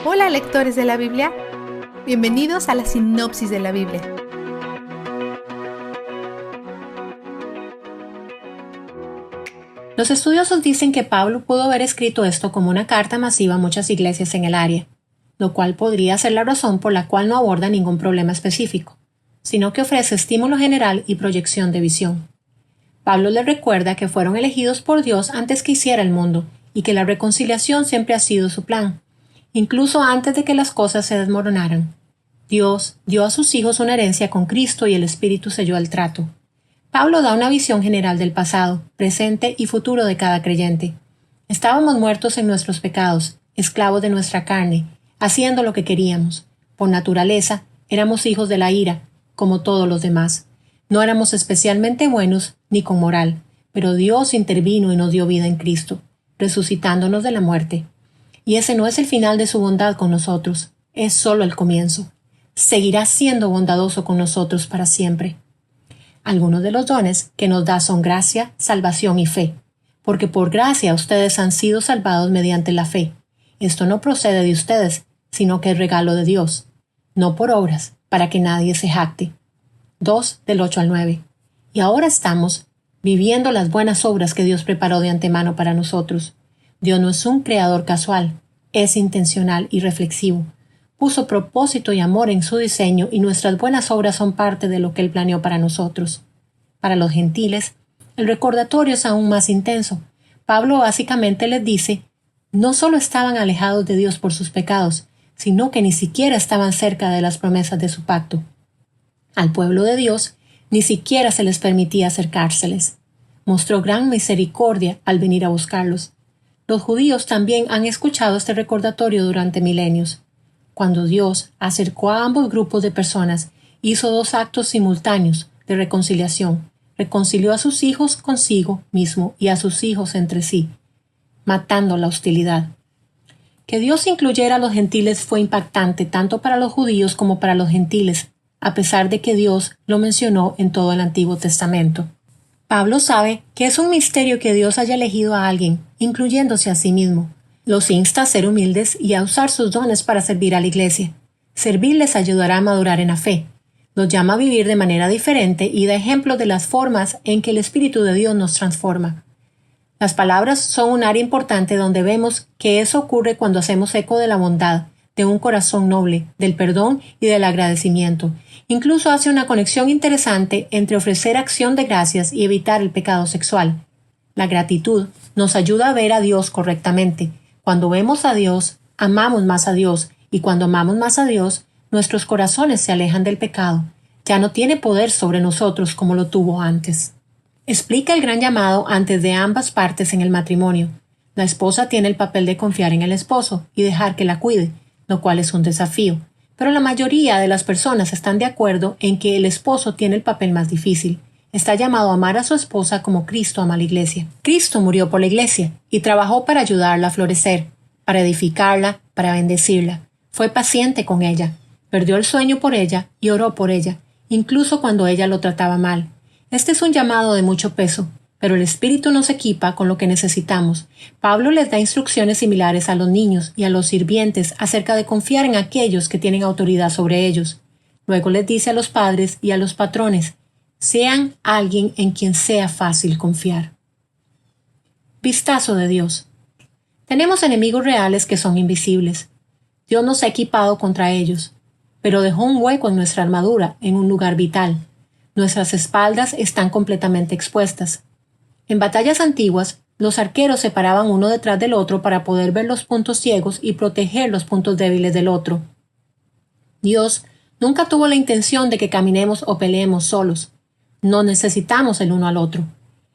Hola lectores de la Biblia, bienvenidos a la sinopsis de la Biblia. Los estudiosos dicen que Pablo pudo haber escrito esto como una carta masiva a muchas iglesias en el área, lo cual podría ser la razón por la cual no aborda ningún problema específico, sino que ofrece estímulo general y proyección de visión. Pablo les recuerda que fueron elegidos por Dios antes que hiciera el mundo y que la reconciliación siempre ha sido su plan, incluso antes de que las cosas se desmoronaran. Dios dio a sus hijos una herencia con Cristo y el Espíritu selló el trato. Pablo da una visión general del pasado, presente y futuro de cada creyente. Estábamos muertos en nuestros pecados, esclavos de nuestra carne, haciendo lo que queríamos. Por naturaleza, éramos hijos de la ira, como todos los demás. No éramos especialmente buenos ni con moral, pero Dios intervino y nos dio vida en Cristo, resucitándonos de la muerte. Y ese no es el final de su bondad con nosotros, es solo el comienzo. Seguirá siendo bondadoso con nosotros para siempre. Algunos de los dones que nos da son gracia, salvación y fe, porque por gracia ustedes han sido salvados mediante la fe. Esto no procede de ustedes, sino que es regalo de Dios, no por obras, para que nadie se jacte. 2 del 8 al 9. Y ahora estamos viviendo las buenas obras que Dios preparó de antemano para nosotros. Dios no es un creador casual, es intencional y reflexivo. Puso propósito y amor en su diseño y nuestras buenas obras son parte de lo que Él planeó para nosotros. Para los gentiles, el recordatorio es aún más intenso. Pablo básicamente les dice, no solo estaban alejados de Dios por sus pecados, sino que ni siquiera estaban cerca de las promesas de su pacto. Al pueblo de Dios ni siquiera se les permitía acercárseles. Mostró gran misericordia al venir a buscarlos. Los judíos también han escuchado este recordatorio durante milenios. Cuando Dios acercó a ambos grupos de personas, hizo dos actos simultáneos de reconciliación. Reconcilió a sus hijos consigo mismo y a sus hijos entre sí, matando la hostilidad. Que Dios incluyera a los gentiles fue impactante tanto para los judíos como para los gentiles, a pesar de que Dios lo mencionó en todo el Antiguo Testamento. Pablo sabe que es un misterio que Dios haya elegido a alguien, incluyéndose a sí mismo. Los insta a ser humildes y a usar sus dones para servir a la iglesia. Servir les ayudará a madurar en la fe. Los llama a vivir de manera diferente y da ejemplo de las formas en que el Espíritu de Dios nos transforma. Las palabras son un área importante donde vemos que eso ocurre cuando hacemos eco de la bondad, de un corazón noble, del perdón y del agradecimiento. Incluso hace una conexión interesante entre ofrecer acción de gracias y evitar el pecado sexual. La gratitud nos ayuda a ver a Dios correctamente. Cuando vemos a Dios, amamos más a Dios, y cuando amamos más a Dios, nuestros corazones se alejan del pecado. Ya no tiene poder sobre nosotros como lo tuvo antes. Explica el gran llamado antes de ambas partes en el matrimonio. La esposa tiene el papel de confiar en el esposo y dejar que la cuide, lo cual es un desafío. Pero la mayoría de las personas están de acuerdo en que el esposo tiene el papel más difícil. Está llamado a amar a su esposa como Cristo ama a la iglesia. Cristo murió por la iglesia y trabajó para ayudarla a florecer, para edificarla, para bendecirla. Fue paciente con ella, perdió el sueño por ella y oró por ella, incluso cuando ella lo trataba mal. Este es un llamado de mucho peso, pero el Espíritu nos equipa con lo que necesitamos. Pablo les da instrucciones similares a los niños y a los sirvientes acerca de confiar en aquellos que tienen autoridad sobre ellos. Luego les dice a los padres y a los patrones, sean alguien en quien sea fácil confiar. Vistazo de Dios. Tenemos enemigos reales que son invisibles. Dios nos ha equipado contra ellos, pero dejó un hueco en nuestra armadura en un lugar vital. Nuestras espaldas están completamente expuestas. En batallas antiguas, los arqueros se paraban uno detrás del otro para poder ver los puntos ciegos y proteger los puntos débiles del otro. Dios nunca tuvo la intención de que caminemos o peleemos solos. No necesitamos el uno al otro.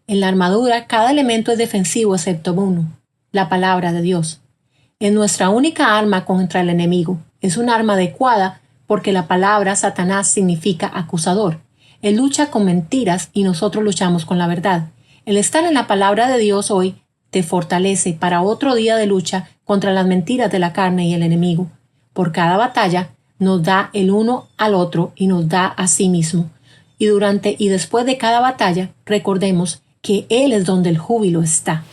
En la armadura, cada elemento es defensivo excepto uno, la palabra de Dios. Es nuestra única arma contra el enemigo. Es un arma adecuada porque la palabra Satanás significa acusador. Él lucha con mentiras y nosotros luchamos con la verdad. El estar en la palabra de Dios hoy te fortalece para otro día de lucha contra las mentiras de la carne y el enemigo. Por cada batalla nos da el uno al otro y nos da a sí mismo. Y durante y después de cada batalla, recordemos que Él es donde el júbilo está.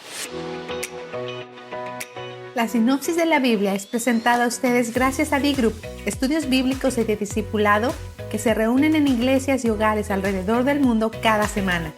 La sinopsis de la Biblia es presentada a ustedes gracias a D-Group, estudios bíblicos y de discipulado que se reúnen en iglesias y hogares alrededor del mundo cada semana.